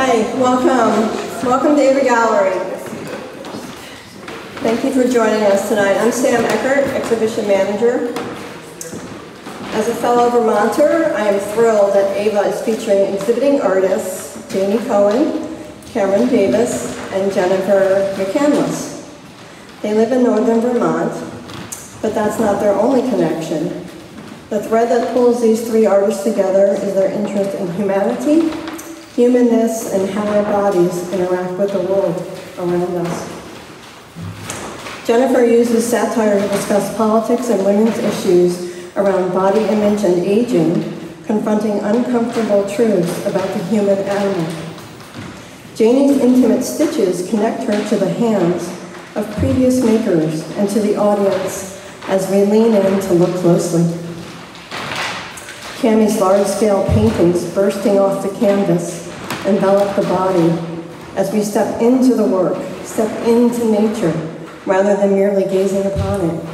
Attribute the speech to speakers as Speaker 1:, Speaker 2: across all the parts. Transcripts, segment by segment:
Speaker 1: Hi, welcome. Welcome to Avery Gallery. Thank you for joining us tonight. I'm Sam Eckert, Exhibition Manager. As a fellow Vermonter, I am thrilled that AVA is featuring exhibiting artists Janie Cohen, Cameron Davis, and Jennifer McCandless. They live in northern Vermont, but that's not their only connection. The thread that pulls these three artists together is their interest in humanity, humanness, and how our bodies interact with the world around us. Jennifer uses satire to discuss politics and women's issues around body image and aging, confronting uncomfortable truths about the human animal. Janie's intimate stitches connect her to the hands of previous makers and to the audience as we lean in to look closely. Cammie's large-scale paintings bursting off the canvas envelop the body as we step into the work, step into nature, rather than merely gazing upon it.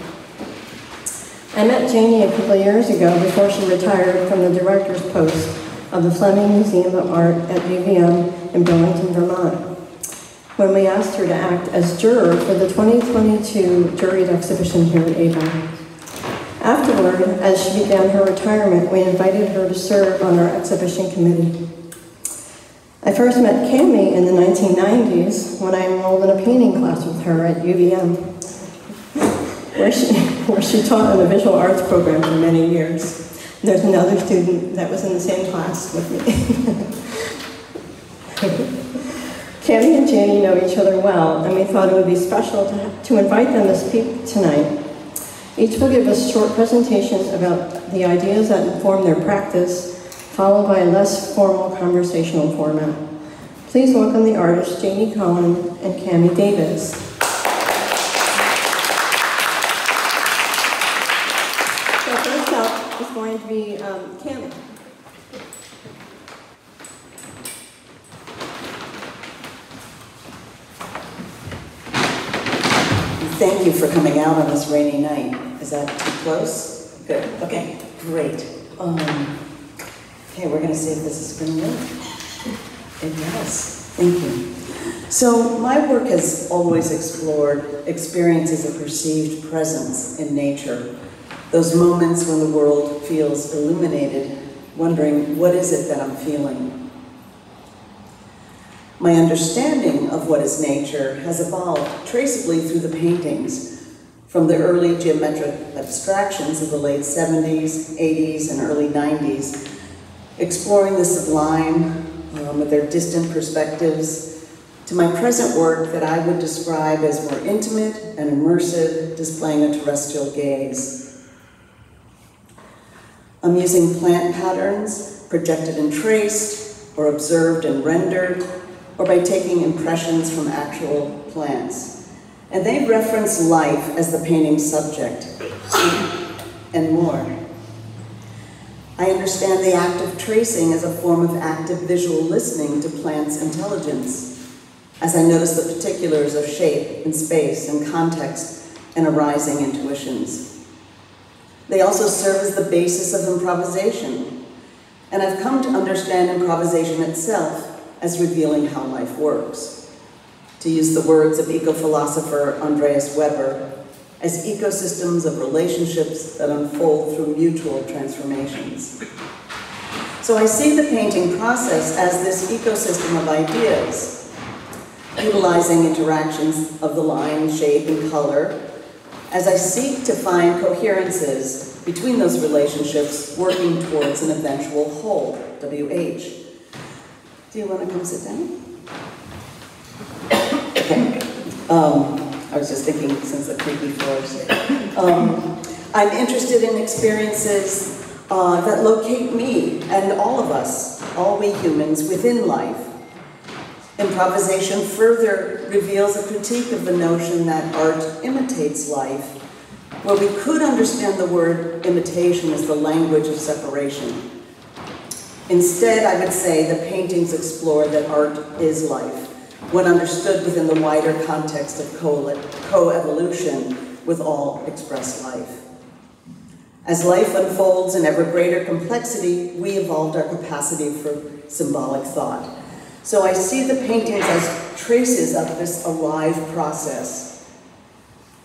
Speaker 1: I met Janie a couple of years ago before she retired from the director's post of the Fleming Museum of Art at UVM in Burlington, Vermont, when we asked her to act as juror for the 2022 juried exhibition here at AVA. Afterward, as she began her retirement, we invited her to serve on our exhibition committee. I first met Cammie in the 1990s when I enrolled in a painting class with her at UVM, where she taught in the visual arts program for many years. There's another student that was in the same class with me. Cammie and Janie know each other well, and we thought it would be special to invite them to speak tonight. Each will give us short presentations about the ideas that inform their practice, followed by a less formal conversational format. Please welcome the artists Janie Cohen and Cammie Davis. So first up is going to be Cammie.
Speaker 2: Thank you for coming out on this rainy night. Is that too close? Good. Okay, great. Okay, we're going to see if this is going to work. It does. Thank you. So my work has always explored experiences of perceived presence in nature. Those moments when the world feels illuminated, wondering, what is it that I'm feeling? My understanding of what is nature has evolved traceably through the paintings, from the early geometric abstractions of the late 70s, 80s, and early 90s, exploring the sublime with their distant perspectives, to my present work that I would describe as more intimate and immersive, displaying a terrestrial gaze. I'm using plant patterns, projected and traced, or observed and rendered, or by taking impressions from actual plants. And they reference life as the painting's subject, and more. I understand the act of tracing as a form of active visual listening to plants' intelligence, as I notice the particulars of shape and space and context and arising intuitions. They also serve as the basis of improvisation, and I've come to understand improvisation itself as revealing how life works. To use the words of eco-philosopher Andreas Weber, as ecosystems of relationships that unfold through mutual transformations. So I see the painting process as this ecosystem of ideas, utilizing interactions of the line, shape, and color, as I seek to find coherences between those relationships, working towards an eventual whole, WH. Do you want to come sit down? Okay. I was just thinking, since the creaky floors. I'm interested in experiences that locate me and all of us, all we humans, within life. Improvisation further reveals a critique of the notion that art imitates life, where we could understand the word imitation as the language of separation. Instead, I would say the paintings explore that art is life, when understood within the wider context of co-evolution with all expressed life. As life unfolds in ever greater complexity, we evolved our capacity for symbolic thought. So I see the paintings as traces of this alive process.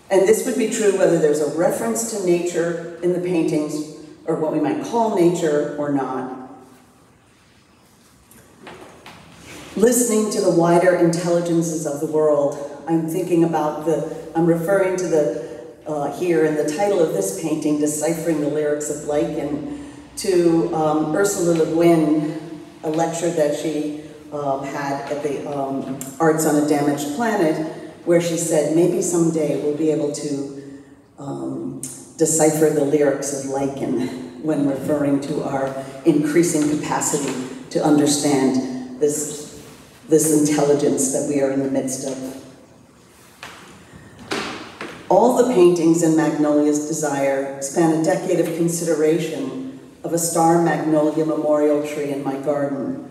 Speaker 2: And this would be true whether there's a reference to nature in the paintings, or what we might call nature, or not. Listening to the wider intelligences of the world, I'm thinking about I'm referring to here in the title of this painting, Deciphering the Lyrics of Lichen, to Ursula Le Guin, a lecture that she had at the Arts on a Damaged Planet, where she said, maybe someday we'll be able to decipher the lyrics of lichen when referring to our increasing capacity to understand this intelligence that we are in the midst of. All the paintings in Magnolia's Desire span a decade of consideration of a star magnolia memorial tree in my garden.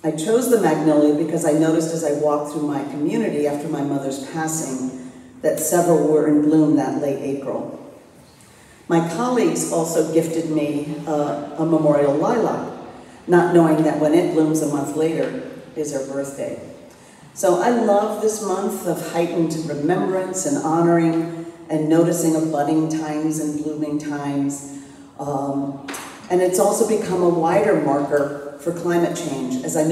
Speaker 2: I chose the magnolia because I noticed as I walked through my community after my mother's passing that several were in bloom that late April. My colleagues also gifted me a memorial lilac, not knowing that when it blooms a month later is her birthday. So I love this month of heightened remembrance and honoring and noticing of budding times and blooming times. And it's also become a wider marker for climate change as I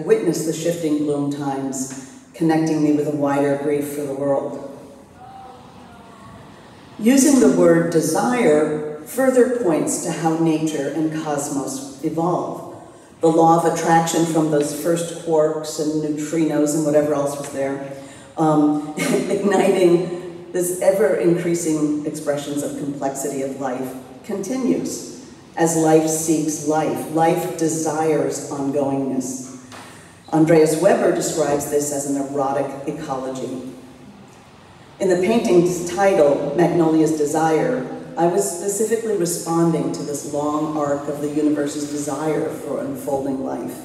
Speaker 2: witness the shifting bloom times, connecting me with a wider grief for the world. Using the word desire further points to how nature and cosmos evolve. The law of attraction from those first quarks and neutrinos and whatever else was there, igniting this ever-increasing expressions of complexity of life continues as life seeks life. Life desires ongoingness. Andreas Weber describes this as an erotic ecology. In the painting's title, Magnolia's Desire, I was specifically responding to this long arc of the universe's desire for unfolding life.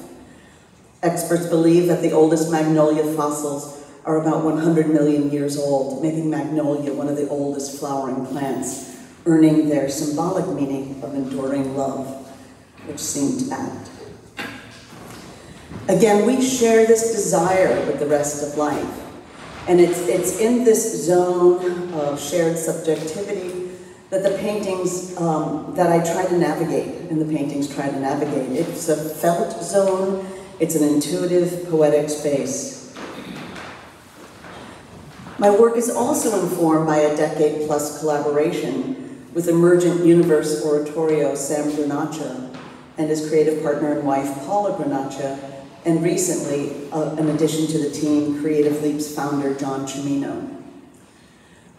Speaker 2: Experts believe that the oldest magnolia fossils are about 100 million years old, making magnolia one of the oldest flowering plants, earning their symbolic meaning of enduring love, which seemed apt. Again, we share this desire with the rest of life, and it's in this zone of shared subjectivity that the paintings that I try to navigate, and the paintings try to navigate. It's a felt zone, it's an intuitive, poetic space. My work is also informed by a decade-plus collaboration with emergent universe oratorio Sam Granaccia and his creative partner and wife Paula Granaccia, and recently, in addition to the team, Creative Leap's founder John Cimino.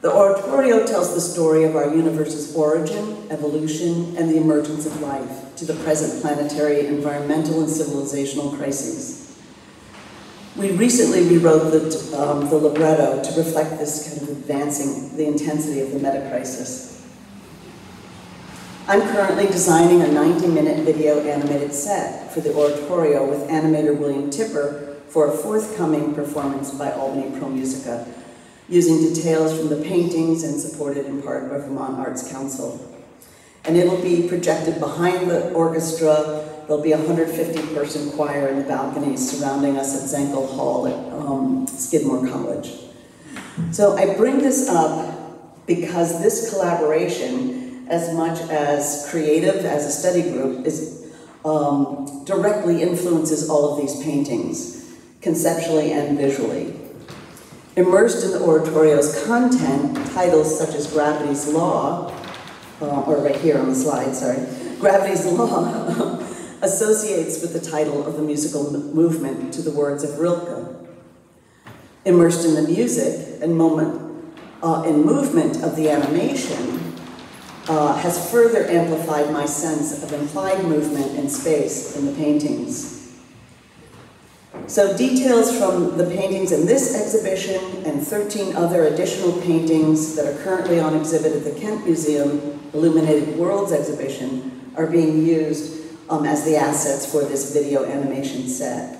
Speaker 2: The oratorio tells the story of our universe's origin, evolution, and the emergence of life to the present planetary, environmental, and civilizational crises. We recently rewrote the libretto to reflect this kind of advancing the intensity of the meta-crisis. I'm currently designing a 90-minute video animated set for the oratorio with animator William Tipper for a forthcoming performance by Albany ProMusica, using details from the paintings and supported in part by Vermont Arts Council. And it'll be projected behind the orchestra. There'll be a 150-person choir in the balconies surrounding us at Zankel Hall at Skidmore College. So I bring this up because this collaboration, as much as creative as a study group, directly influences all of these paintings, conceptually and visually. Immersed in the oratorio's content, titles such as Gravity's Law, or right here on the slide, sorry, Gravity's Law associates with the title of the musical movement to the words of Rilke. Immersed in the music and movement of the animation has further amplified my sense of implied movement in space in the paintings. So details from the paintings in this exhibition and 13 other additional paintings that are currently on exhibit at the Kent Museum Illuminated Worlds exhibition are being used as the assets for this video animation set.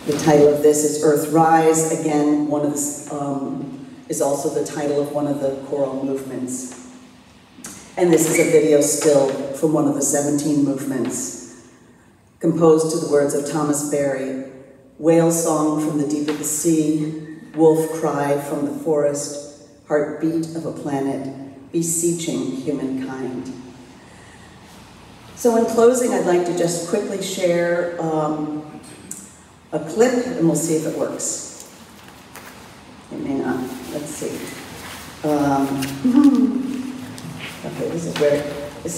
Speaker 2: The title of this is Earthrise. Again, one of is also the title of one of the choral movements. And this is a video still from one of the 17 movements, composed to the words of Thomas Berry, whale song from the deep of the sea, wolf cry from the forest, heartbeat of a planet, beseeching humankind. So in closing, I'd like to just quickly share a clip, and we'll see if it works. It may not. Let's see. Okay, this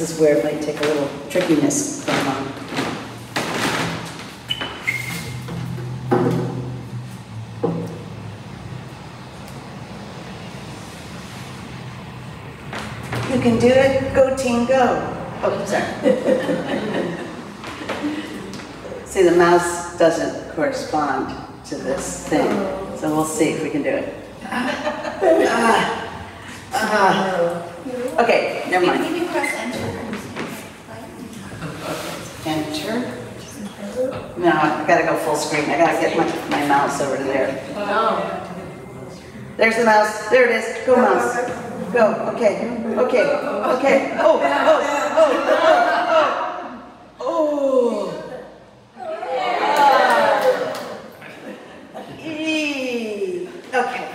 Speaker 2: is where it might take a little trickiness from. You can do it. Go team, go. Oh, sorry. See, the mouse doesn't correspond to this thing, so we'll see if we can do it. Okay, never mind.
Speaker 3: Maybe press enter.
Speaker 2: Enter. No, I gotta go full screen. I gotta get my mouse over to there. There's the mouse. There it is. Go, mouse. Go. Okay. Okay. Okay. Oh. Okay.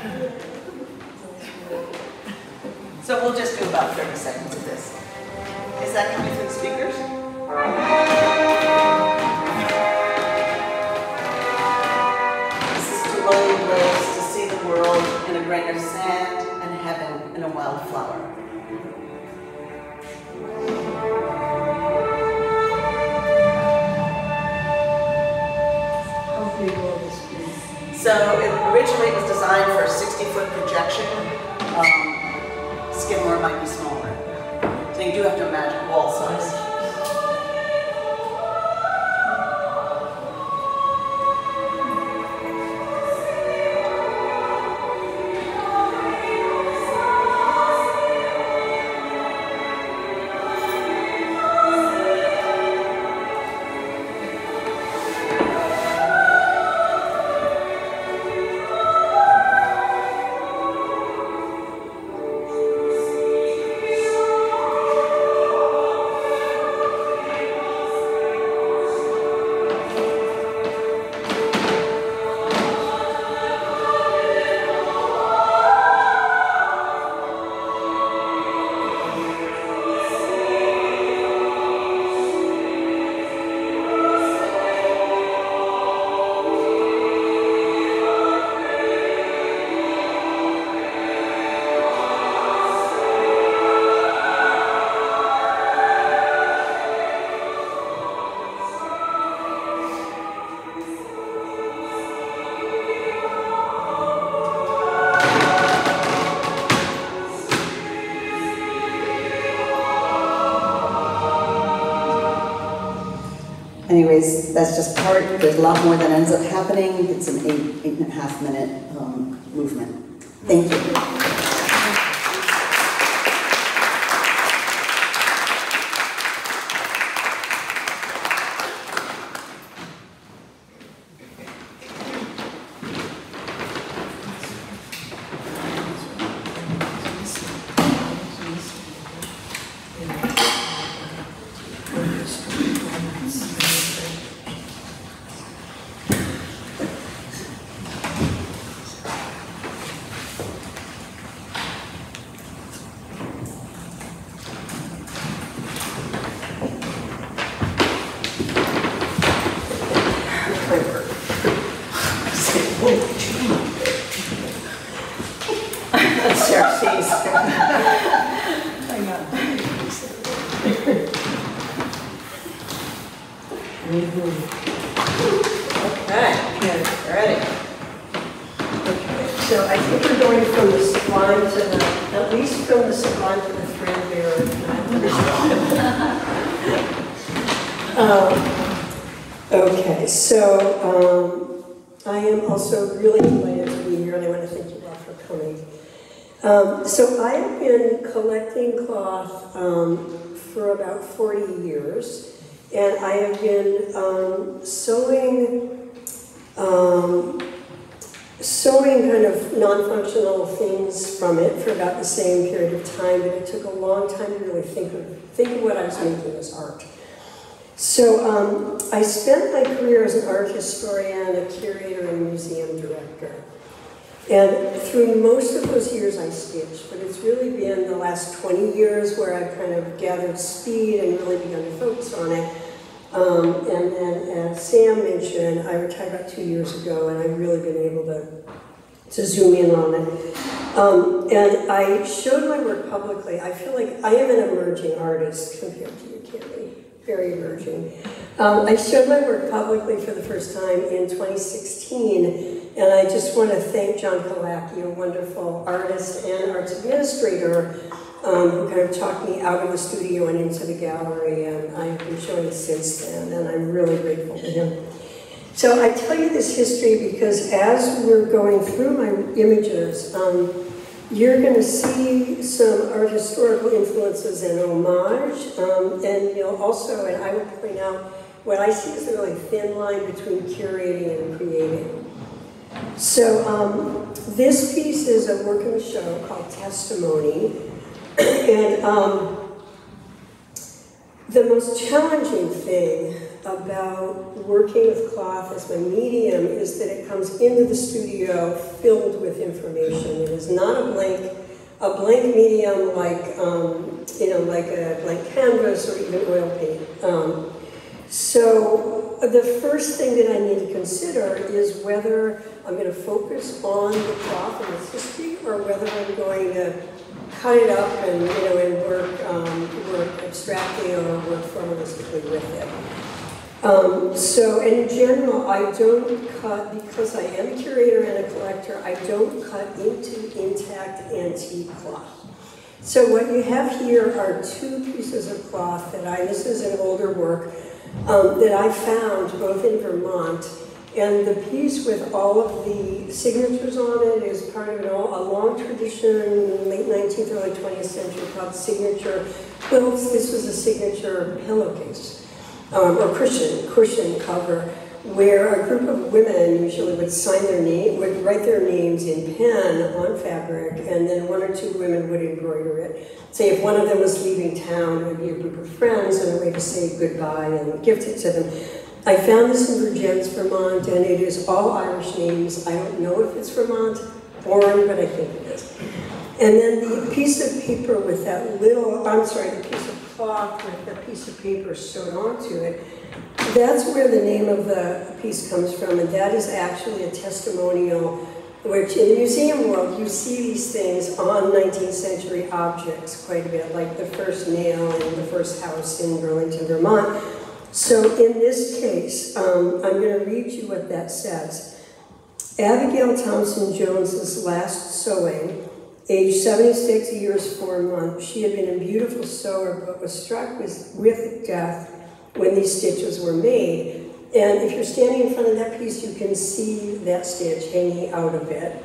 Speaker 2: So we'll just do about 30 seconds of this. Is that coming through the speakers? This is to lonely wills to see the world in a grain of sand and heaven in a wildflower.
Speaker 1: How big will this be?
Speaker 2: So originally it was designed for a 60-foot projection. Skidmore might be smaller. So you do have to imagine wall size. Anyways, that's just part. There's a lot more that ends up happening. It's an 8.5 minute movement. Thank you.
Speaker 4: Okay, so I am also really delighted to be here, and I want to thank you all for coming. So I have been collecting cloth for about 40 years, and I have been sewing sewing kind of non-functional things from it for about the same period of time, but it took a long time to really think of what I was making as art. So I spent my career as an art historian, a curator, and a museum director. And through most of those years I stitched, but it's really been the last 20 years where I've kind of gathered speed and really begun to focus on it. And then, as Sam mentioned, I retired about 2 years ago, and I've really been able to zoom in on it. And I showed my work publicly. I feel like I am an emerging artist compared to you, Candy. Very emerging. I showed my work publicly for the first time in 2016, and I just want to thank John Kalaki, a wonderful artist and arts administrator, who kind of talked me out of the studio and into the gallery, and I've been showing since then, and I'm really grateful to him. So I tell you this history because as we're going through my images, you're going to see some art historical influences and homage, and you'll also, and I will point out, what I see is a really thin line between curating and creating. So this piece is a work in the show called Testimony, and the most challenging thing about working with cloth as my medium is that it comes into the studio filled with information. It is not a blank medium like like a blank canvas or even oil paint. So the first thing that I need to consider is whether I'm going to focus on the cloth and its history, or whether I'm going to cut it up and and work abstractly or work formalistically with it. So in general, I don't cut, because I am a curator and a collector, I don't cut into intact antique cloth. So what you have here are two pieces of cloth that this is an older work that I found both in Vermont, and the piece with all of the signatures on it is part of a long tradition, late 19th, early 20th century, called signature quilts. This was a signature pillowcase. Or cushion cover, where a group of women usually would sign their name, would write their names in pen on fabric, and then one or two women would embroider it. Say if one of them was leaving town, it would be a group of friends and a way to say goodbye and gift it to them. I found this in Vergennes, Vermont, and it is all Irish names. I don't know if it's Vermont born, but I think it is. And then the piece of paper with that the piece of cloth with a piece of paper sewed onto it, that's where the name of the piece comes from, and that is actually a testimonial, which in the museum world, you see these things on 19th century objects quite a bit, like the first nail in the first house in Burlington, Vermont. So in this case, I'm going to read you what that says. Abigail Thompson Jones's last sewing, age 76 years 4 months, she had been a beautiful sewer, but was struck with death when these stitches were made. And if you're standing in front of that piece, you can see that stitch hanging out of it,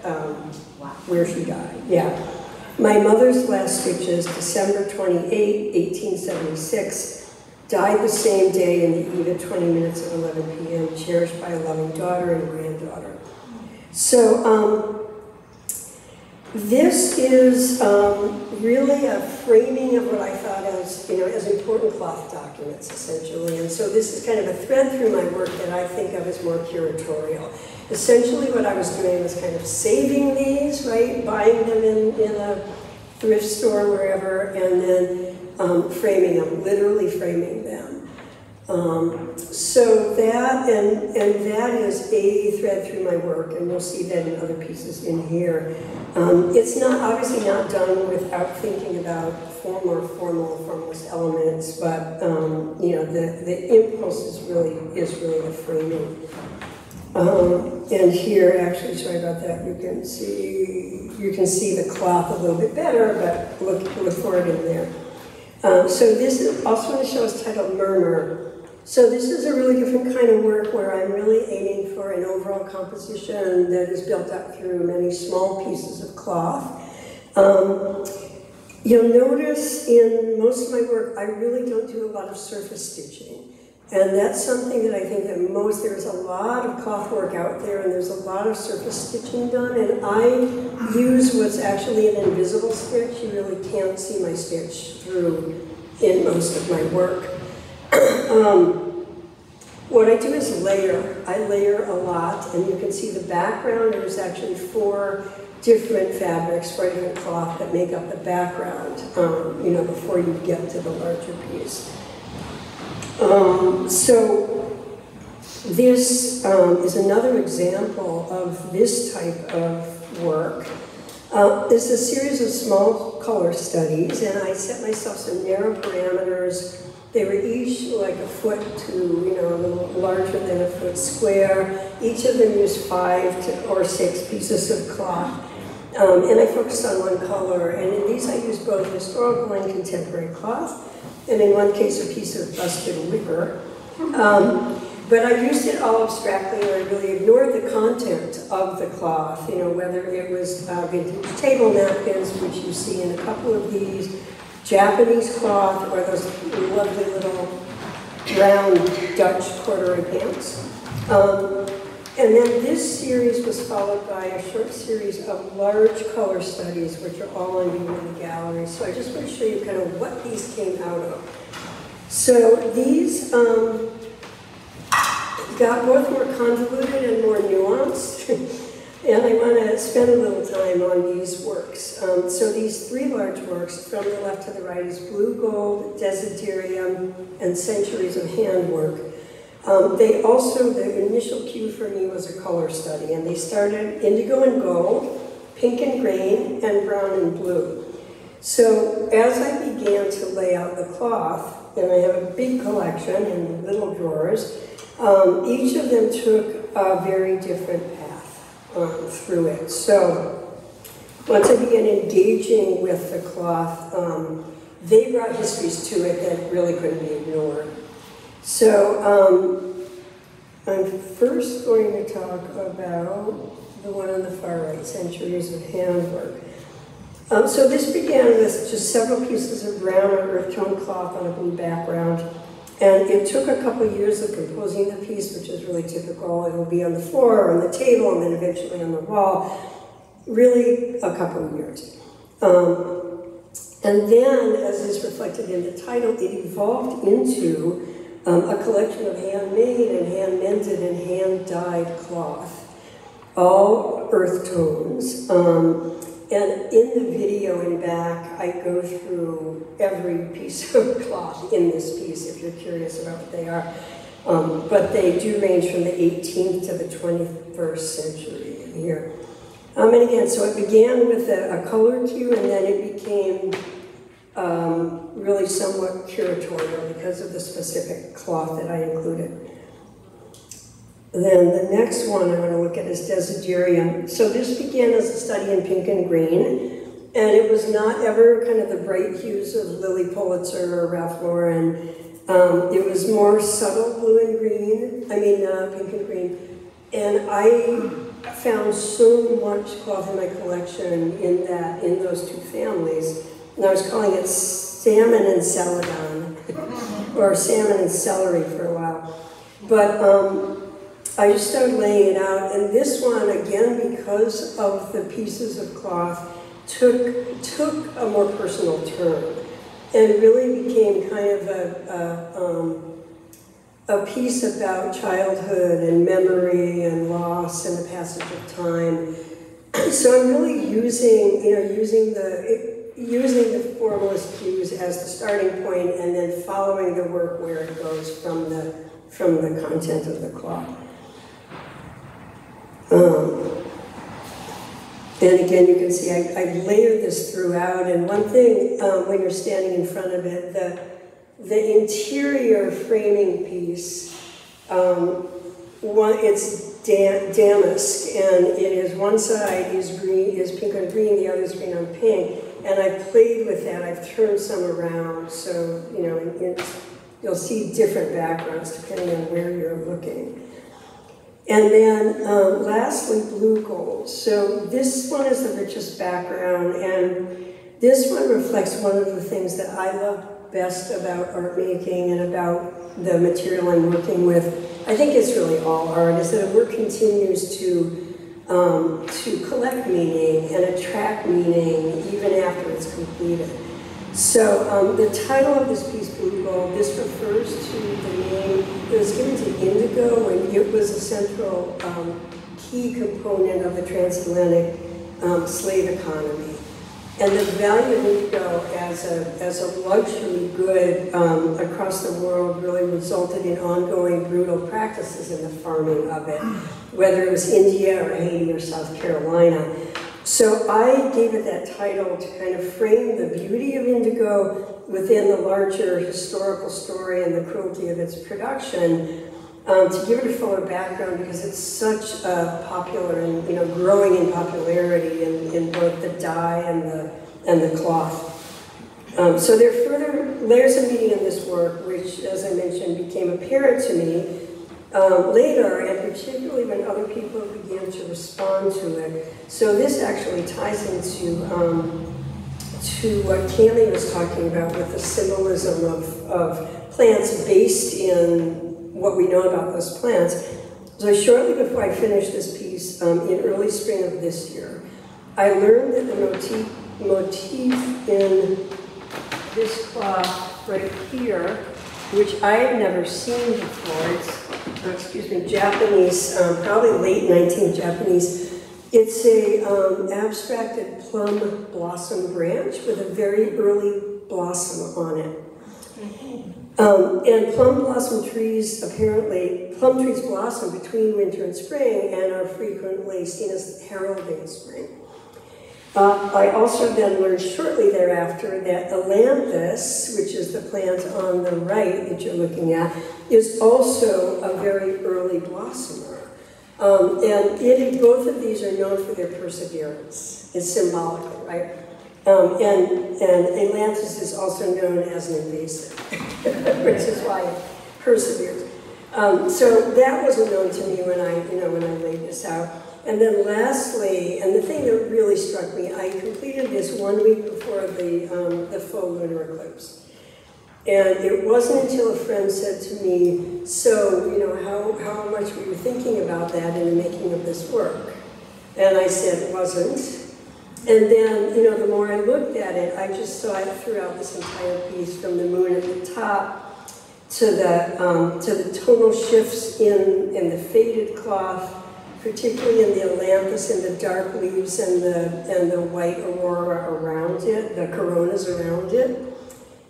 Speaker 4: where she died. Yeah. My mother's last stitches, December 28, 1876, died the same day in the eve at 20 minutes of 11 p.m., cherished by a loving daughter and granddaughter. So, this is really a framing of what I thought as important cloth documents, essentially. And so this is kind of a thread through my work that I think of as more curatorial. Essentially what I was doing was kind of saving these, right? Buying them in a thrift store, wherever, and then framing them, literally framing them. So that, and that is a thread through my work, and you'll see that in other pieces in here. It's obviously not done without thinking about formalist elements, but the impulse is really the framing. And here, actually, sorry about that. You can see the cloth a little bit better, but look for it in there. So this is also in the show is titled Murmur. So this is a really different kind of work where I'm really aiming for an overall composition that is built up through many small pieces of cloth. You'll notice in most of my work, I really don't do a lot of surface stitching. And that's something that I think that there's a lot of cloth work out there, and there's a lot of surface stitching done, and I use what's actually an invisible stitch. You really can't see my stitch through in most of my work. What I do is layer. I layer a lot, and you can see the background. There's actually 4 different fabrics, 4 different cloth that make up the background, before you get to the larger piece. So this is another example of this type of work. It's a series of small color studies, and I set myself some narrow parameters. They were each like a foot to, a little larger than a foot square. Each of them used 5 or 6 pieces of cloth. And I focused on one color, and in these I used both historical and contemporary cloth, and in one case a piece of busted wicker. But I used it all abstractly, and I really ignored the content of the cloth, whether it was vintage table napkins, which you see in a couple of these, Japanese cloth, or those lovely little round Dutch corduroy pants. And then this series was followed by a short series of large color studies, which are all on view in the gallery. So I just want to show you kind of what these came out of. So these got both more convoluted and more nuanced. And I want to spend a little time on these works. So these 3 large works, from the left to the right, is Blue Gold, Desiderium, and Centuries of Handwork. The initial cue for me was a color study, and they started indigo and gold, pink and green, and brown and blue. So as I began to lay out the cloth, and I have a big collection in little drawers, each of them took a very different path through it. So once I began engaging with the cloth, they brought histories to it that really couldn't be ignored. So I'm first going to talk about the one on the far right, Centuries of Handwork. So this began with just several pieces of brown or earth tone cloth on a blue background. And it took a couple of years of composing the piece, which is really typical. It will be on the floor or on the table and then eventually on the wall. Really a couple of years. And then, as is reflected in the title, it evolved into a collection of handmade and hand-mended and hand-dyed cloth, all earth tones. And in the video in back, I go through every piece of cloth in this piece, if you're curious about what they are. But they do range from the 18th to the 21st century in here. And again, so it began with a color cue, and then it became really somewhat curatorial because of the specific cloth that I included. Then the next one I want to look at is Desiderium. So this began as a study in pink and green, and it was not ever kind of the bright hues of Lily Pulitzer or Ralph Lauren. It was more subtle blue and green, pink and green. And I found so much cloth in my collection in those 2 families. And I was calling it salmon and celadon, or salmon and celery for a while. But I just started laying it out, and this one, again, because of the pieces of cloth, took a more personal turn, and really became kind of a piece about childhood and memory and loss and the passage of time. So I'm really using the formalist cues as the starting point, and then following the work where it goes from the content of the cloth. And again, you can see I layered this throughout, and one thing, when you're standing in front of it, the interior framing piece, it's damask, and it is one side is pink on green, the other is green on pink, and I played with that. I've turned some around, so you'll see different backgrounds depending on where you're looking. And then lastly, blue gold. So this one is the richest background, and this one reflects one of the things that I love best about art making and about the material I'm working with, I think it's really all art, is that work continues to collect meaning and attract meaning even after it's completed. So the title of this piece, Blue Gold, this refers to the name that was given to indigo, and it was a central key component of the transatlantic slave economy. And the value of indigo as a luxury good across the world really resulted in ongoing brutal practices in the farming of it, whether it was India or Haiti or South Carolina. So I gave it that title to kind of frame the beauty of indigo within the larger historical story and the cruelty of its production, to give it a fuller background because it's such popular and growing in popularity in both the dye and the cloth. So there are further layers of meaning in this work, which, as I mentioned, became apparent to me later, and particularly when other people began to respond to it. So this actually ties into to what Cami was talking about with the symbolism of plants based in what we know about those plants. So shortly before I finished this piece, in early spring of this year, I learned that the motif in this cloth right here, which I had never seen before, it's, Japanese, probably late 19th Japanese. It's a abstracted plum blossom branch with a very early blossom on it. And plum trees blossom between winter and spring and are frequently seen as heralding spring. I also then learned shortly thereafter that Ailanthus, which is the plant on the right that you're looking at, is also a very early blossomer. And both of these are known for their perseverance. It's symbolical, right? And Ailanthus is also known as an invasive, which is why it perseveres. So that wasn't known to me when I laid this out. And then lastly, and the thing that really struck me, I completed this 1 week before the full lunar eclipse. And it wasn't until a friend said to me, so, how much were you thinking about that in the making of this work? And I said it wasn't. And then, the more I looked at it, I just saw it throughout this entire piece, from the moon at the top to the tonal shifts in the faded cloth, particularly in the ailanthus and the dark leaves and the white aurora around it, the coronas around it,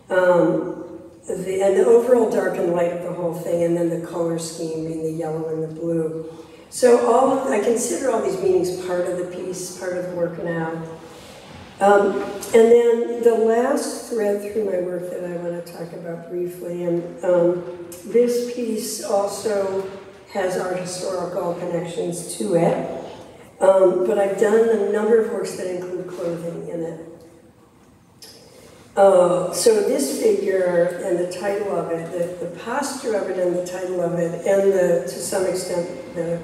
Speaker 4: and the overall dark and light of the whole thing, and then the color scheme being the yellow and the blue. So I consider all these meanings part of the piece, part of the work now. And then the last thread through my work that I want to talk about briefly, and this piece also has art historical connections to it, but I've done a number of works that include clothing in it. So this figure and the title of it, the posture of it and the title of it, and to some extent the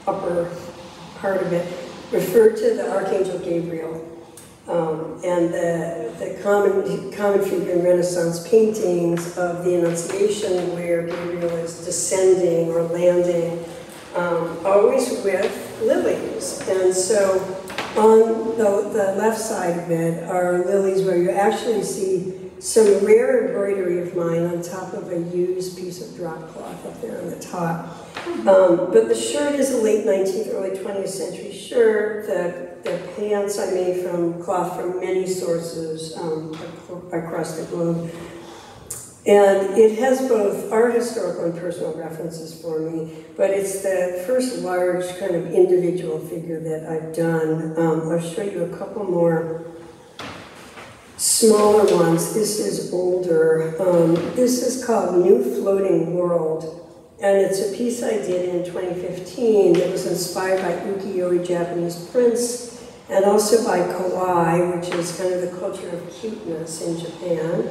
Speaker 4: upper part of it, refer to the Archangel Gabriel, and the common figure in Renaissance paintings of the Annunciation, where Gabriel is descending or landing, always with lilies. And so on the left side of it are lilies, where you actually see some rare embroidery of mine on top of a used piece of drop cloth up there on the top. But the shirt is a late 19th, early 20th century shirt. The pants I made from cloth from many sources across the globe. And it has both art historical and personal references for me, but it's the first large kind of individual figure that I've done. I'll show you a couple more smaller ones. This is older. This is called New Floating World. And it's a piece I did in 2015 that was inspired by ukiyo-e Japanese prints, and also by kawaii, which is kind of the culture of cuteness in Japan.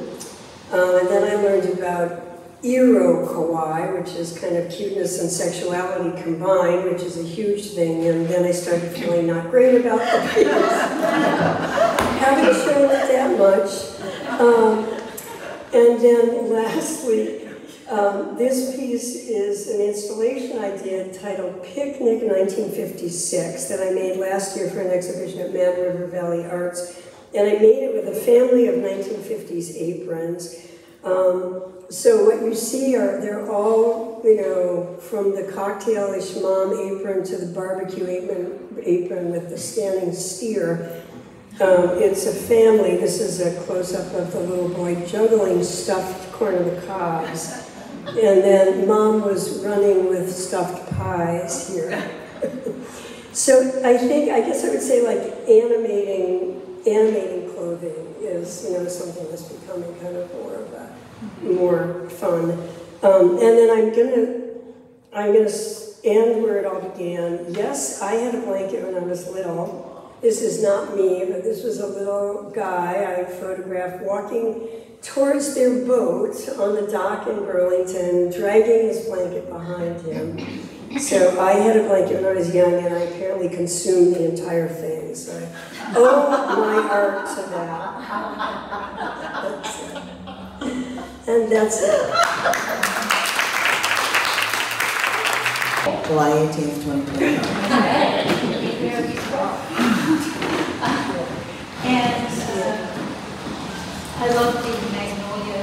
Speaker 4: And then I learned about iro kawaii, which is kind of cuteness and sexuality combined, which is a huge thing. And then I started feeling not great about the piece. Haven't shown it that much. And And then lastly, this piece is an installation I did titled Picnic 1956 that I made last year for an exhibition at Mad River Valley Arts. And I made it with a family of 1950s aprons. So what you see are, they're all, you know, from the cocktailish mom apron to the barbecue apron with the standing steer. It's a family. This is a close-up of the little boy juggling stuffed corn on the cobs. And then mom was running with stuffed pies here. So I guess I would say like animating clothing is, you know, something that's becoming kind of more fun. And then I'm gonna end where it all began. Yes, I had a blanket when I was little. This is not me, but this was a little guy I photographed walking towards their boat on the dock in Burlington, dragging his blanket behind him. So I had a blanket when I was young, and I apparently consumed the entire thing. So I owe my art to that. That's it. And that's it.
Speaker 3: July 18th, 2020.
Speaker 5: Very cool. And I love the magnolia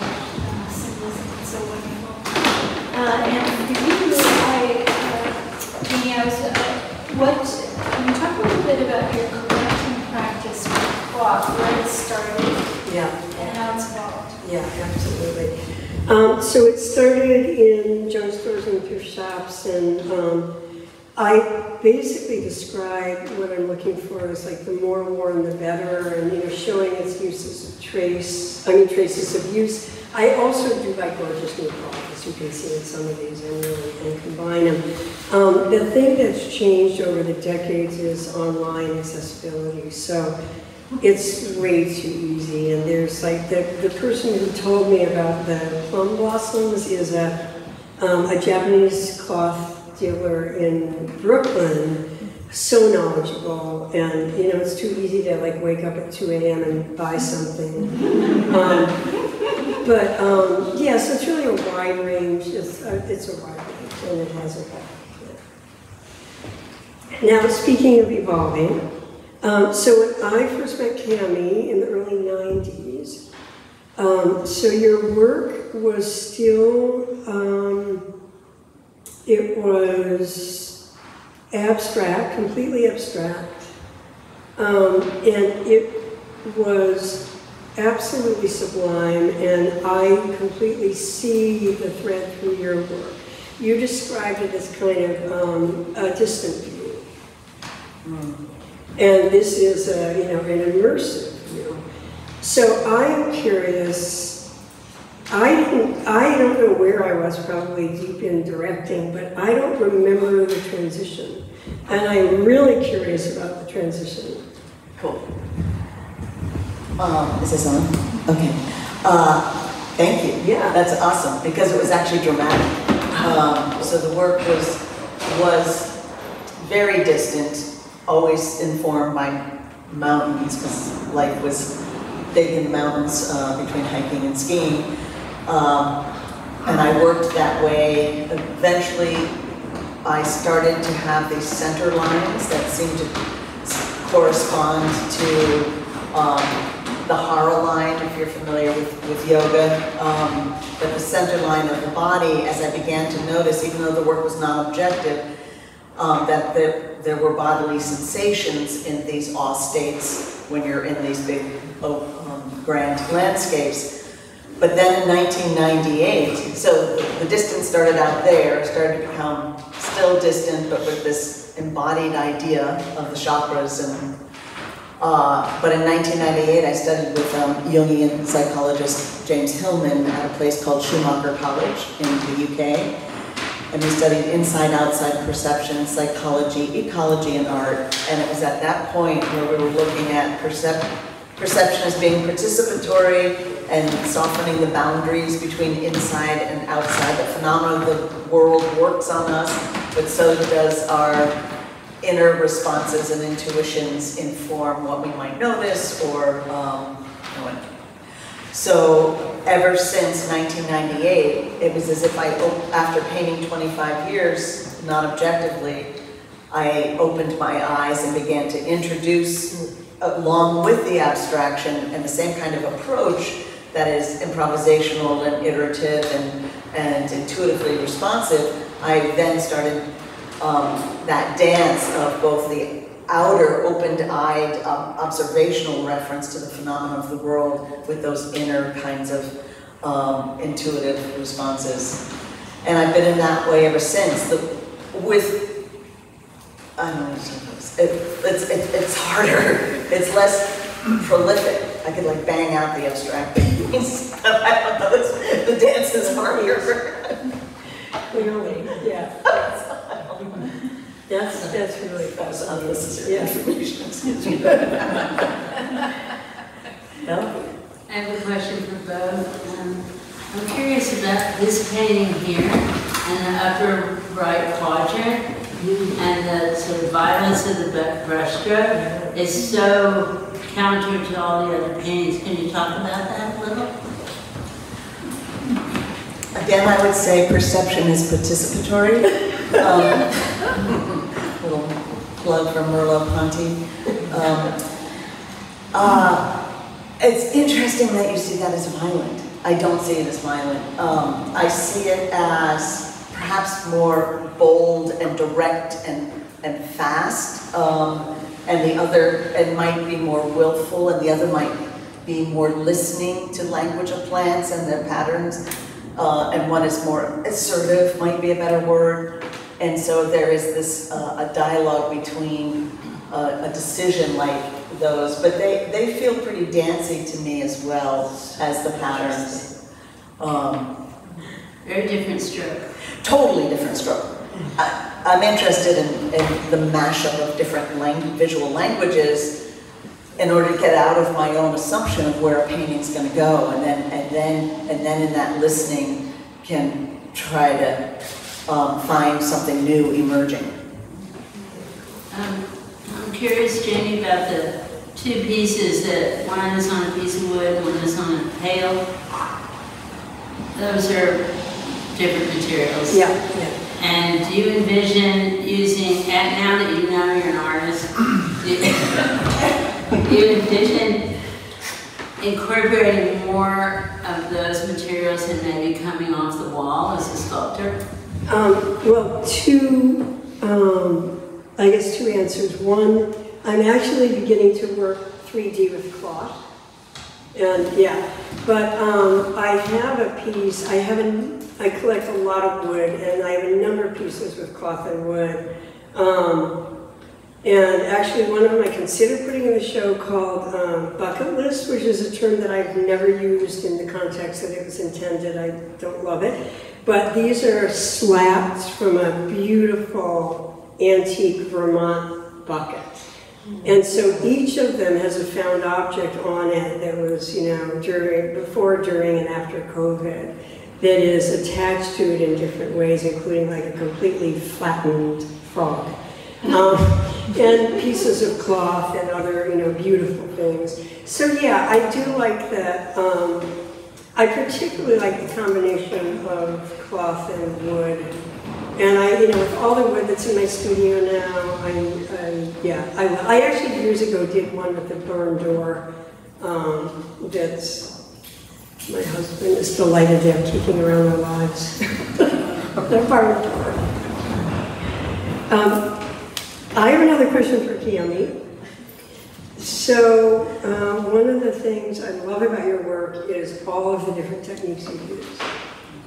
Speaker 5: symbolism, it's so wonderful. And for you, Janie, can you talk a little bit about your collecting practice with cloth, where it started, and how it's evolved?
Speaker 4: Yeah, absolutely. So it started in junk stores and thrift shops, and I basically describe what I'm looking for as like the more worn, the better, and you know, showing its uses of traces of use. I also do like gorgeous new cloth, as you can see in some of these, and combine them. The thing that's changed over the decades is online accessibility. So it's way too easy, and there's like the person who told me about the plum blossoms is a Japanese cloth dealer in Brooklyn, so knowledgeable, and you know, it's too easy to like wake up at 2 a.m. and buy something. Yeah, so it's really a wide range. It's a wide range, and it has evolved. Yeah. Now, speaking of evolving, so when I first met Cami in the early 90s, so your work was still, it was abstract, completely abstract, and it was absolutely sublime, and I completely see the thread through your work. You described it as kind of a distant view. And this is, an immersive view. So I'm curious, I don't know where I was, probably deep in directing, but I don't remember the transition. And I'm really curious about the transition.
Speaker 3: Cool. Is this on? Okay. Thank you.
Speaker 4: Yeah.
Speaker 3: That's awesome, because it was actually dramatic. So the work was very distant, always informed by mountains, because life was big in the mountains between hiking and skiing. And I worked that way. Eventually, I started to have these center lines that seemed to correspond to the hara line, if you're familiar with yoga. But the center line of the body, as I began to notice, even though the work was non-objective, that there were bodily sensations in these awe states when you're in these big, grand landscapes. But then in 1998, so the distance started out there, started to become still distant, but with this embodied idea of the chakras. And but in 1998, I studied with Jungian psychologist James Hillman at a place called Schumacher College in the UK. And we studied inside-outside perception, psychology, ecology, and art. And it was at that point where we were looking at perception as being participatory and softening the boundaries between inside and outside. The phenomena of the world works on us, but so does our inner responses and intuitions inform what we might notice or So ever since 1998, it was as if after painting 25 years, non-objectively, I opened my eyes and began to introduce, along with the abstraction and the same kind of approach that is improvisational and iterative and intuitively responsive. I then started that dance of both the outer, open-eyed, observational reference to the phenomena of the world with those inner kinds of intuitive responses. And I've been in that way ever since. I don't know, it's harder. It's less prolific. I could like bang out the abstract things. I don't know, the dance is harder.
Speaker 4: Clearly, yeah. That's really fascinating.
Speaker 3: Unnecessary information, excuse me.
Speaker 6: I have a question for both. I'm curious about this painting here in the upper right quadrant, and the sort of violence of the brushstroke is so counter to all the other paintings. Can you talk about that a little?
Speaker 3: Again, I would say perception is participatory. Little plug from Merleau-Ponty. It's interesting that you see that as violent. I don't see it as violent. I see it as perhaps more bold and direct and fast, and the other, it might be more willful, and the other might be more listening to language of plants and their patterns, and one is more assertive, might be a better word. And so there is this a dialogue between a decision like those, but they feel pretty dancey to me as well as the patterns.
Speaker 6: Very different stroke.
Speaker 3: Totally different stroke. I'm interested in the mashup of different visual languages in order to get out of my own assumption of where a painting's going to go, and then in that listening can try to find something new emerging.
Speaker 6: I'm curious, Janie, about the two pieces that one is on a piece of wood, one is on a pail. Those are different materials.
Speaker 4: Yeah.
Speaker 6: And do you envision using, now that you know you're an artist, do you envision incorporating more of those materials and maybe coming off the wall as a sculptor?
Speaker 4: Well, I guess two answers. One, I'm actually beginning to work 3D with cloth. And yeah, but I have a piece, I collect a lot of wood, and I have a number of pieces with cloth and wood. And actually one of them I considered putting in the show called bucket list, which is a term that I've never used in the context that it was intended. I don't love it. But these are slabs from a beautiful antique Vermont bucket. And so each of them has a found object on it that was, before, during, and after COVID that is attached to it in different ways, including like a completely flattened frog. And pieces of cloth and other, beautiful things. So yeah, I do like that. I particularly like the combination of cloth and wood. And with all the wood that's in my studio now, I actually years ago did one with a barn door that's, my husband is delighted to have kicking around our lives. The barn door. I have another question for Kiyomi. So one of the things I love about your work is all of the different techniques you use.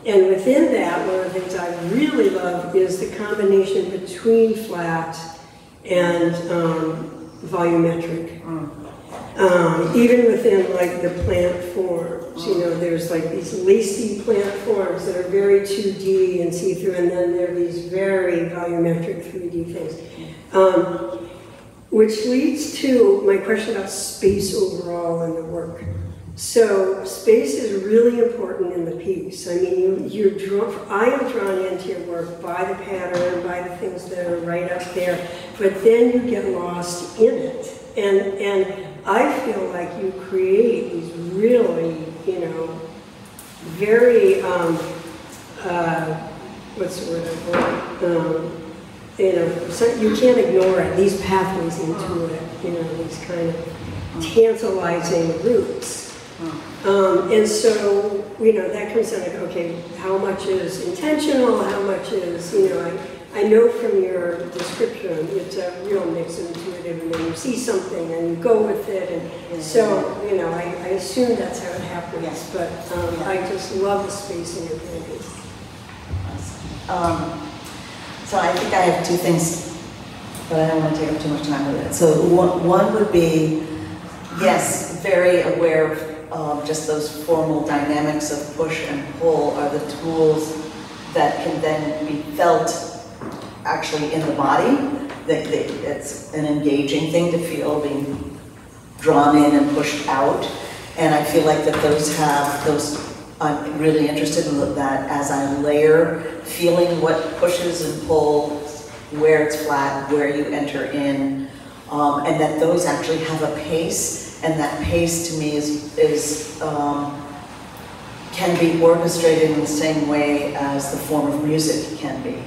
Speaker 4: And within that, one of the things I really love is the combination between flat and volumetric. Even within like the plant forms, there's like these lacy plant forms that are very 2D and see-through, and then there are these very volumetric 3D things. Which leads to my question about space overall in the work. So space is really important in the piece. I mean, I am drawn into your work by the pattern, by the things that are right up there, but then you get lost in it. And I feel like you create these really, very, what's the word I want? You know, so you can't ignore it, these pathways into it, you know, these kind of tantalizing routes. And so, you know, that comes down to, okay, how much is intentional, how much is, you know, I know from your description, it's a real mix of intuitive, and then you see something and you go with it, and so, you know, I assume that's how it happens, but I just love the space in your paintings.
Speaker 3: So I think I have two things, but I don't want to take up too much time with it. So one would be, yes, very aware of just those formal dynamics of push and pull are the tools that can then be felt actually in the body. It's an engaging thing to feel being drawn in and pushed out. And I feel like that I'm really interested in that as I layer, feeling what pushes and pulls, where it's flat, where you enter in, and that those actually have a pace. And that pace to me can be orchestrated in the same way as the form of music can be.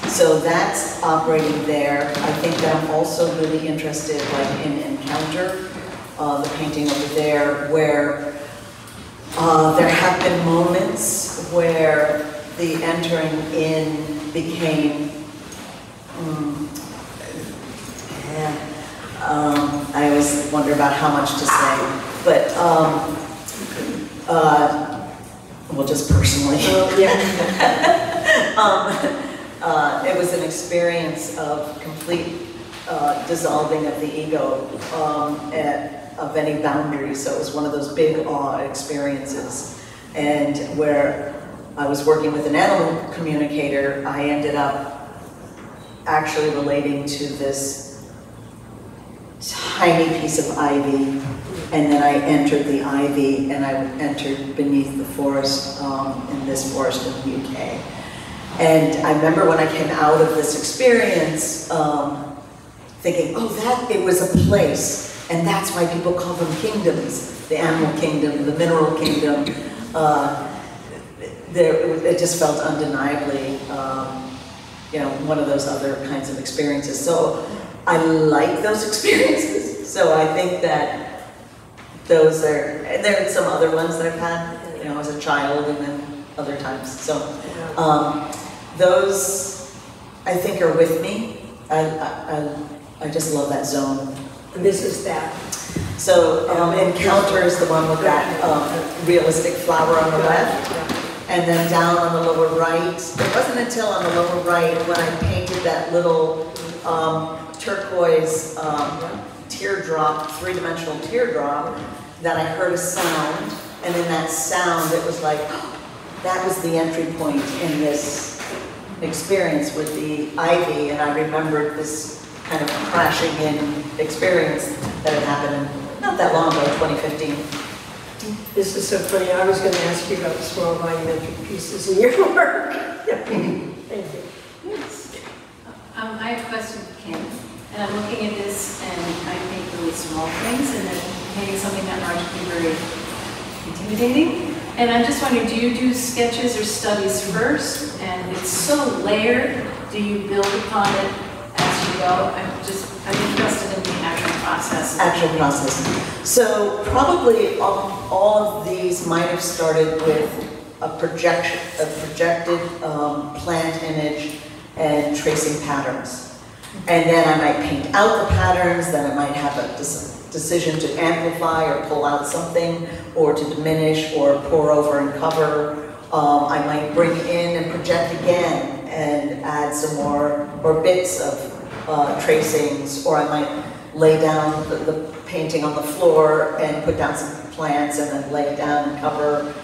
Speaker 3: So that's operating there. I think that I'm also really interested, like in Encounter, the painting over there, where there have been moments where the entering in became, I always wonder about how much to say, but well, just personally. It was an experience of complete dissolving of the ego of any boundaries. So it was one of those big awe experiences. And where I was working with an animal communicator, I ended up actually relating to this tiny piece of ivy, and then I entered the ivy, and I entered beneath the forest, in this forest in the UK. And I remember when I came out of this experience, thinking, oh, it was a place, and that's why people call them kingdoms, the animal kingdom, the mineral kingdom. It just felt undeniably, you know, one of those other kinds of experiences. So I like those experiences. So I think that those are, and there are some other ones that I've had, you know, as a child and then other times. So those, I think, are with me. I just love that zone.
Speaker 4: And this is that.
Speaker 3: So Encounter is the one with that realistic flower on the left. And then down on the lower right, it wasn't until on the lower right when I painted that little turquoise teardrop, three-dimensional teardrop, that I heard a sound, and in that sound it was like, that was the entry point in this experience with the ivy, and I remembered this kind of crashing in experience that had happened not that long ago, 2015.
Speaker 4: This is so funny. I was going to ask you about the small volumetric pieces in your work. Thank you.
Speaker 5: Yes. I have a question for Kim. And I'm looking at this, and I paint really small things, and then painting something that large can be very intimidating. And I'm just wondering, do you do sketches or studies first? And it's so layered. Do you build upon it as you go? I'm interested in the actual process.
Speaker 3: Actual process. So probably all of these might have started with a projected plant image and tracing patterns. And then I might paint out the patterns, then I might have a decision to amplify or pull out something, or to diminish or pour over and cover. I might bring in and project again and add some more, or bits of tracings, or I might lay down the painting on the floor and put down some plants and then lay it down and cover.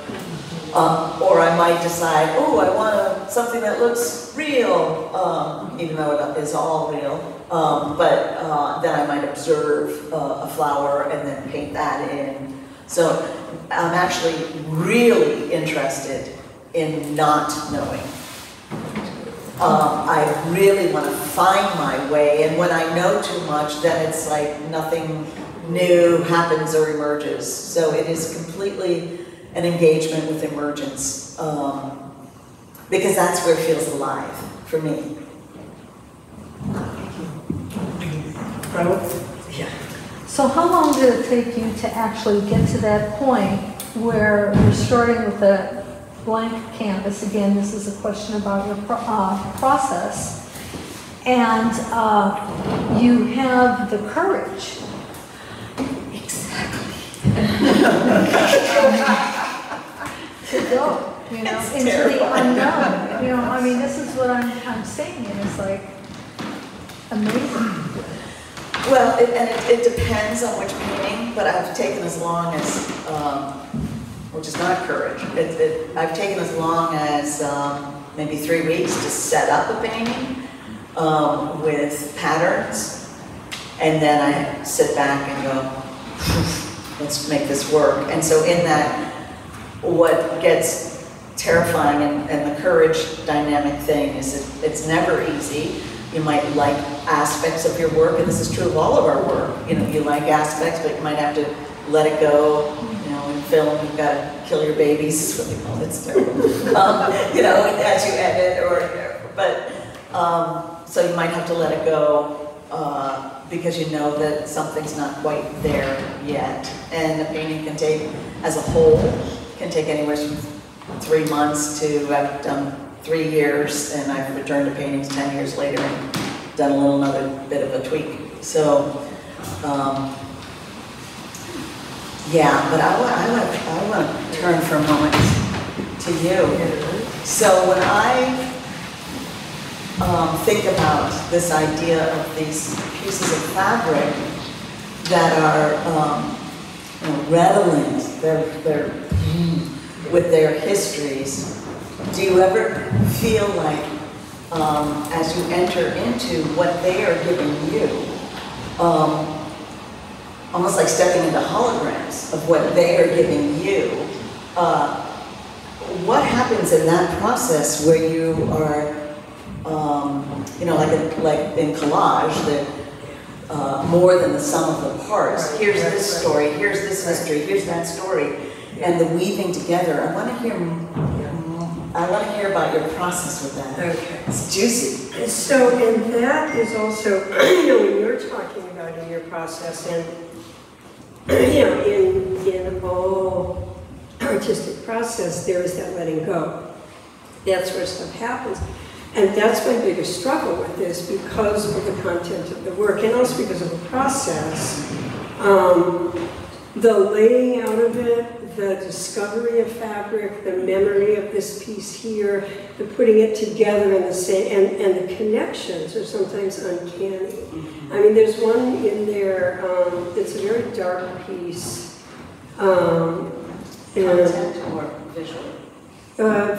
Speaker 3: Or I might decide, oh, I want something that looks real, even though it is all real. But then I might observe a flower and then paint that in. So I'm actually really interested in not knowing. I really want to find my way, and when I know too much, then it's like nothing new happens or emerges. So it is completely an engagement with emergence, because that's where it feels alive for me.
Speaker 2: Yeah.
Speaker 7: So how long did it take you to actually get to that point where you're starting with a blank canvas? Again, this is a question about your process. And you have the courage.
Speaker 3: Exactly.
Speaker 7: To go, you know,
Speaker 3: It's
Speaker 7: into
Speaker 3: terrifying.
Speaker 7: the unknown. You know, I mean, this is what I'm saying, and it's like amazing.
Speaker 3: Well, it depends on which painting, but I've taken as long as, which is not courage, I've taken as long as maybe 3 weeks to set up a painting with patterns, and then I sit back and go, let's make this work. And so in that, what gets terrifying and the courage dynamic thing is it's never easy. You might like aspects of your work, and this is true of all of our work. You know, you like aspects, but you might have to let it go. You know, in film, you've got to kill your babies, is what they call it. It's terrible. You know, as you edit, so you might have to let it go because you know that something's not quite there yet. And the painting can take, as a whole, can take anywhere from 3 months to I've done 3 years, and I've returned to paintings 10 years later and done another bit of a tweak. So, yeah, but I want to turn for a moment to you. So when I think about this idea of these pieces of fabric that are redolent, they're with their histories, do you ever feel like, as you enter into what they are giving you, almost like stepping into holograms of what they are giving you, what happens in that process where you are, like in collage, that more than the sum of the parts. Here's this story, here's this history, here's that story, and the weaving together. I want to hear about your process with that.
Speaker 4: Okay.
Speaker 3: It's juicy.
Speaker 4: So, and that is also, when you're talking about in your process, and in all artistic process, there is that letting go. That's where stuff happens. And that's my biggest struggle with this, because of the content of the work, and also because of the process. The laying out of it, the discovery of fabric, the memory of this piece here, the putting it together in the same, and the connections are sometimes uncanny. I mean, there's one in there, it's a very dark piece.
Speaker 3: Content or visually?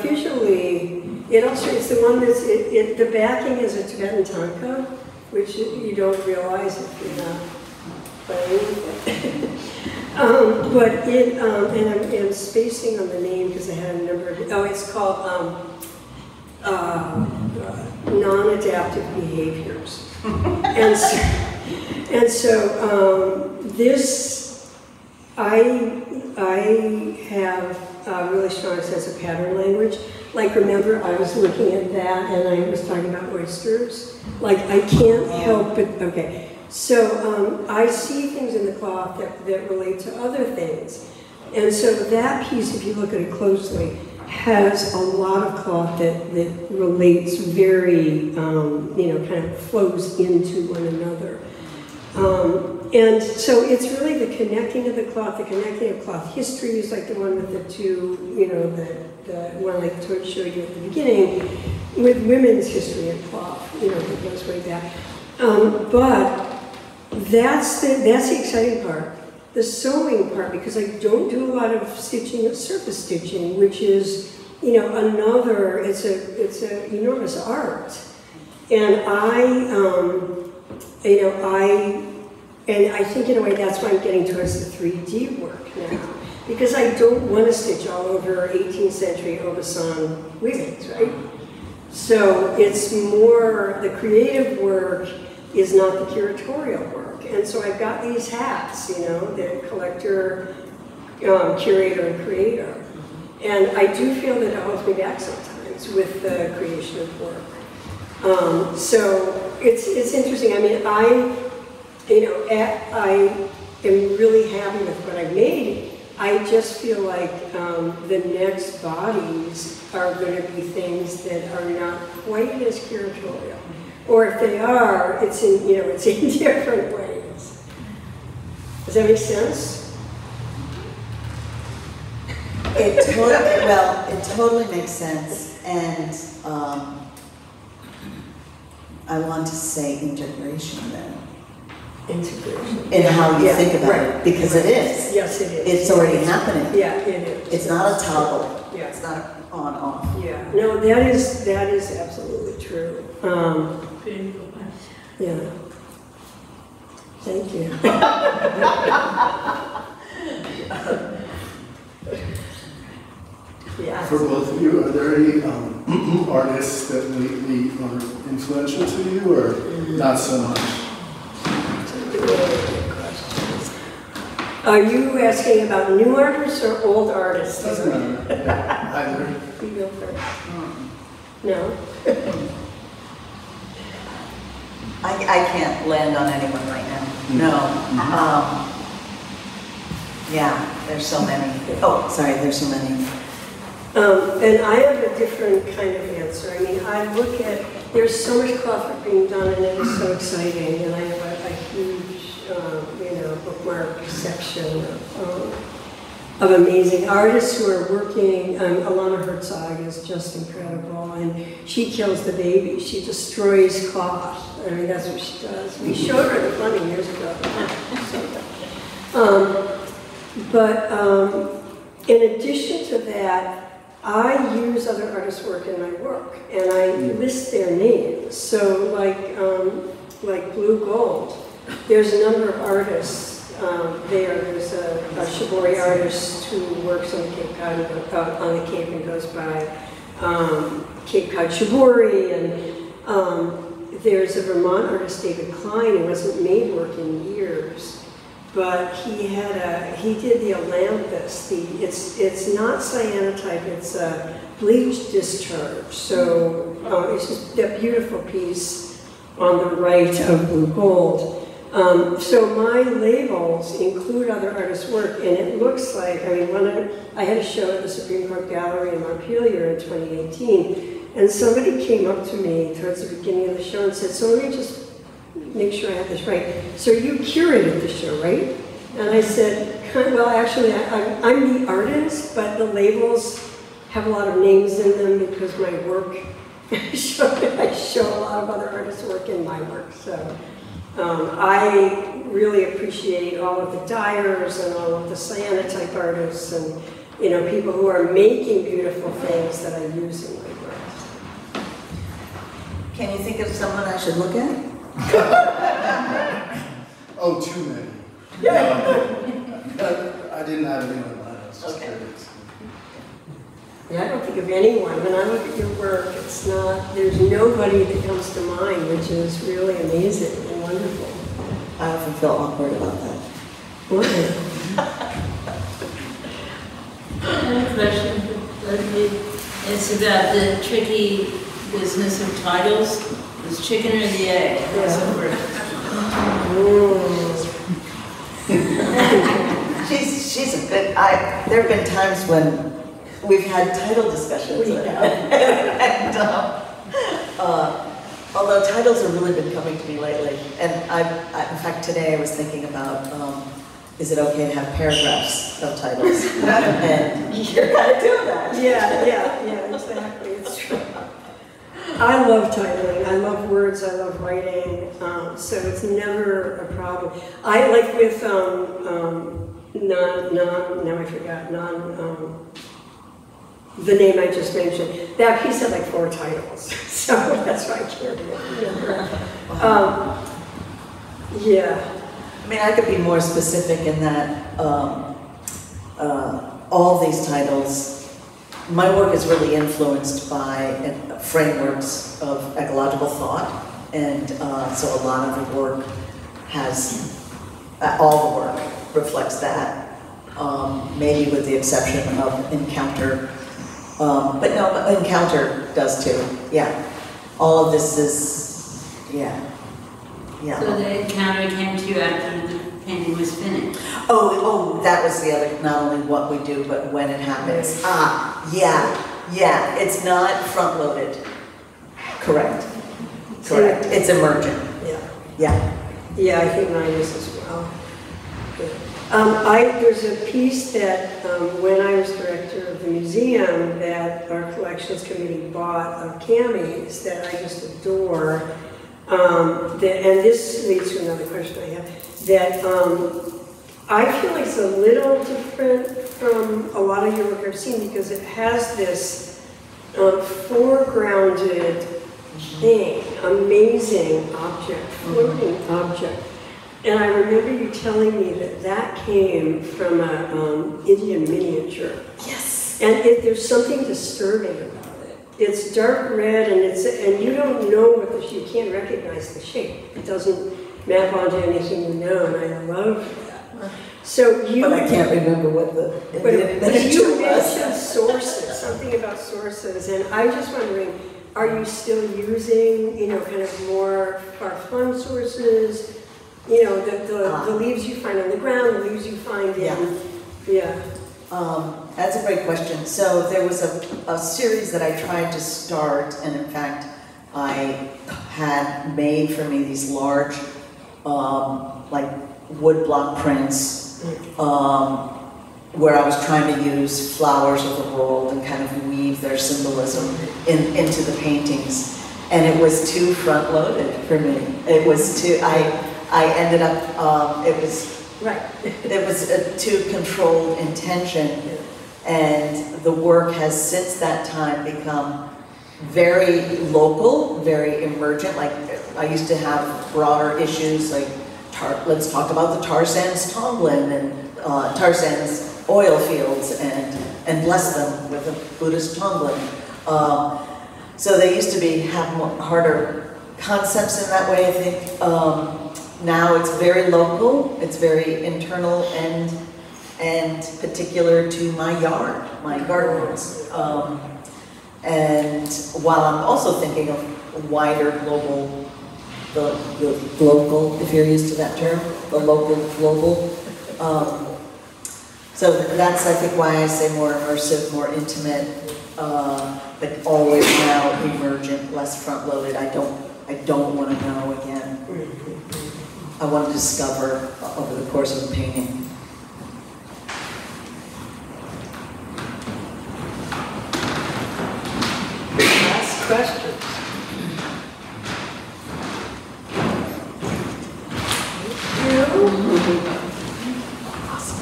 Speaker 4: Visually, it also, it's the one that's, the backing is a Tibetan tanka, which you don't realize if you're not playing. But it, and I'm spacing on the name because I had a number of, it's called non-adaptive behaviors. and so this, I have a really strong sense of pattern language. Like, remember, I was looking at that and I was talking about oysters. Like, I can't help but, okay. So I see things in the cloth that relate to other things. And so that piece, if you look at it closely, has a lot of cloth that relates very, kind of flows into one another. And so it's really the connecting of the connecting of cloth histories, like the one with the two, the one like I showed you at the beginning, with women's history of cloth, that goes way back. But that's the exciting part. The sewing part, because I don't do a lot of stitching, surface stitching, which is, another, it's a enormous art. And I think in a way that's why I'm getting towards the 3D work now. Because I don't want to stitch all over 18th century Obasan weavings, right? So it's more, the creative work is not the curatorial work. And so I've got these hats, the collector, curator, and creator. And I do feel that it holds me back sometimes with the creation of work. So it's interesting. I mean, I am really happy with what I've made. I just feel like the next bodies are going to be things that are not quite as curatorial, or if they are, it's in different ways. Does that make sense?
Speaker 3: It totally makes sense, and I want to say integration then.
Speaker 4: Integration.
Speaker 3: In how you think about
Speaker 4: right.
Speaker 3: it, because it is.
Speaker 4: Yes, it is.
Speaker 3: It's already happening.
Speaker 4: Yeah, it is.
Speaker 3: It's not a toggle.
Speaker 4: Yeah.
Speaker 3: It's not on off.
Speaker 4: Yeah. No, that is absolutely true. Yeah. Thank you. Yeah.
Speaker 8: For both of you, are there any artists that lately are influential to you, or not so much?
Speaker 4: Are you asking about new artists or old artists?
Speaker 8: Doesn't matter. Yeah, either.
Speaker 4: You go first. No?
Speaker 3: I can't land on anyone right now. No. Yeah, there's so many. Oh, sorry, there's so many.
Speaker 4: And I have a different kind of answer. I mean, I look at, there's so much cloth work being done, and it is so exciting, and I have a huge, bookmark section of amazing artists who are working. Alana Herzog is just incredible, and she kills the baby. She destroys cloth. I mean, that's what she does. We showed her the Fleming years ago. In addition to that, I use other artists' work in my work, and I list their names. So, like Blue Gold, there's a number of artists there. There's a Shibori artist who works on the Cape Cod, on the Cape, and goes by Cape Cod Shibori, and there's a Vermont artist, David Klein, who hasn't made work in years. But he did the Olympus. It's not cyanotype, it's a bleach discharge. So it's just that beautiful piece on the right of Blue Gold. So my labels include other artists' work, and it looks like, I mean, when I had a show at the Supreme Court Gallery in Montpelier in 2018, and somebody came up to me towards the beginning of the show and said, so let me just make sure I have this right. So you curated the show, right? And I said, well, actually, I'm the artist, but the labels have a lot of names in them because my work, I show a lot of other artists' work in my work. So I really appreciate all of the dyers and all of the cyanotype artists and people who are making beautiful things that I use in my work.
Speaker 3: Can you think of someone I should look at?
Speaker 8: Oh, too many. I didn't have anyone in mind. I was just curious.
Speaker 4: Yeah, I don't think of anyone. When I look at your work, there's nobody that comes to mind, which is really amazing and wonderful.
Speaker 3: I often feel awkward about that.
Speaker 4: What?
Speaker 6: I have a question for Leslie. It's about the tricky business of titles. Is chicken or the egg? What's the first?
Speaker 3: She's a good. There have been times when we've had title discussions, and although titles have really been coming to me lately, and in fact today I was thinking about is it okay to have paragraphs of titles? And you're kind of doing that.
Speaker 4: Yeah, exactly. It's true. I love titling. I love words. I love writing. So it's never a problem. I like with now I forgot the name I just mentioned. That piece had like 4 titles, so that's why I can't remember. Yeah.
Speaker 3: I mean, I could be more specific in that all these titles. My work is really influenced by frameworks of ecological thought, and so a lot of the work has, all the work reflects that. maybe with the exception of Encounter. But no, Encounter does too, yeah. All of this is, yeah.
Speaker 6: So the Encounter came to you after the painting was finished?
Speaker 3: Oh, that was the other, not only what we do, but when it happens. Yeah, it's not front-loaded. Correct. It's emergent.
Speaker 4: Yeah, I think mine is as well. There's a piece that when I was director of the museum that our collections committee bought of Cammy's that I just adore. And this leads to another question I have. That I feel like it's a little different from a lot of your work I've seen because it has this foregrounded thing, amazing object, floating object. And I remember you telling me that that came from an Indian miniature.
Speaker 3: Yes.
Speaker 4: And there's something disturbing about it. It's dark red, and you don't know what you can't recognize the shape. It doesn't map onto anything you know, and I love that. So you.
Speaker 3: But I can't remember what the
Speaker 4: But you mentioned sources, something about sources, and I'm just wondering, are you still using, kind of more far-flung sources? The leaves you find on the ground, the leaves you find in,
Speaker 3: that's a great question. So there was a series that I tried to start, and in fact, I had made for me these large, like woodblock prints, where I was trying to use flowers of the world and kind of weave their symbolism into the paintings. And it was too front-loaded for me. It was too, I ended up, it was a too controlled intention, and the work has since that time become very local, very emergent. Like I used to have broader issues like, let's talk about the tar sands Tonglen and tar sands oil fields and bless them with a Buddhist Tonglen. So they used to have more harder concepts in that way, I think. Now it's very local, it's very internal and particular to my yard, my gardens. And while I'm also thinking of wider global, the global, if you're used to that term, the local global. So that's, I think, why I say more immersive, more intimate, but always now emergent, less front-loaded. I don't want to know again. I want to discover over the course of the painting.
Speaker 4: Last question. Thank you.
Speaker 3: Awesome.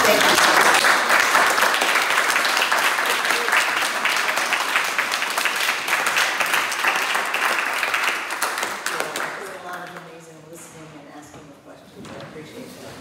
Speaker 3: Thank you. A lot of amazing listening and asking the questions. I appreciate that.